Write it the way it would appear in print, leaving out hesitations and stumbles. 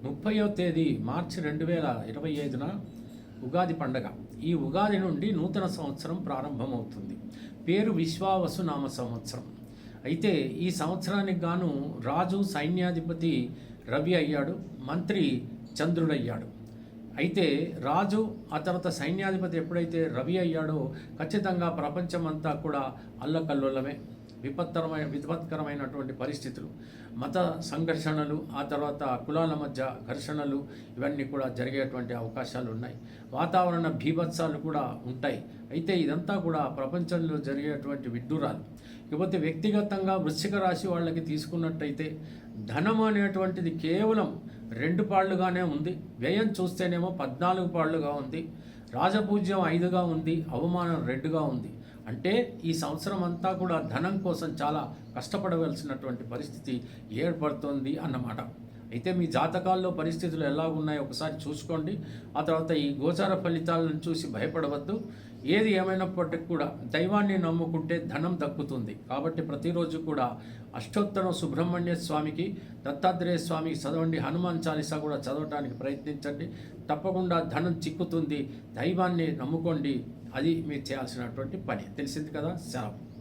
30వ తేదీ మార్చి 2025న ఉగాది పండగ. ఈ ఉగాది నుండి నూతన సంవత్సరం ప్రారంభమవుతుంది. పేరు విశ్వావసు నామ సంవత్సరం. అయితే ఈ సంవత్సరానికి గాను రాజు సైన్యాధిపతి రవి అయ్యాడు, మంత్రి చంద్రుడయ్యాడు. అయితే రాజు ఆ తర్వాత సైన్యాధిపతి ఎప్పుడైతే రవి అయ్యాడో ఖచ్చితంగా ప్రపంచమంతా కూడా అల్లకల్లోలమే, విపత్కరమైనటువంటి పరిస్థితులు, మత సంఘర్షణలు, ఆ తర్వాత కులాల మధ్య ఘర్షణలు, ఇవన్నీ కూడా జరిగేటువంటి అవకాశాలు ఉన్నాయి. వాతావరణ బీభత్సాలు కూడా ఉంటాయి. అయితే ఇదంతా కూడా ప్రపంచంలో జరిగేటువంటి విడ్డూరాలు. ఇకపోతే వ్యక్తిగతంగా వృశ్చిక రాశి వాళ్ళకి తీసుకున్నట్టయితే ధనం అనేటువంటిది కేవలం 2 పాళ్ళుగానే ఉంది. వ్యయం చూస్తేనేమో 14 పాళ్ళుగా ఉంది. రాజపూజ్యం 5గా ఉంది, అవమానం 2గా ఉంది. అంటే ఈ సంవత్సరం అంతా కూడా ధనం కోసం చాలా కష్టపడవలసినటువంటి పరిస్థితి ఏర్పడుతుంది అన్నమాట. అయితే మీ జాతకాల్లో పరిస్థితులు ఎలా ఉన్నాయో ఒకసారి చూసుకోండి. ఆ తర్వాత ఈ గోచార ఫలితాలను చూసి భయపడవద్దు. ఏది ఏమైనప్పటికీ కూడా దైవాన్ని నమ్ముకుంటే ధనం దక్కుతుంది. కాబట్టి ప్రతిరోజు కూడా అష్టోత్తరం సుబ్రహ్మణ్య స్వామికి, దత్తాత్రేయ స్వామికి చదవండి. హనుమాన్ చాలీసా కూడా చదవడానికి ప్రయత్నించండి. తప్పకుండా ధనం చిక్కుతుంది. దైవాన్ని నమ్ముకోండి. అది మీరు చేయాల్సినటువంటి పని. తెలిసింది కదా. సెలవు.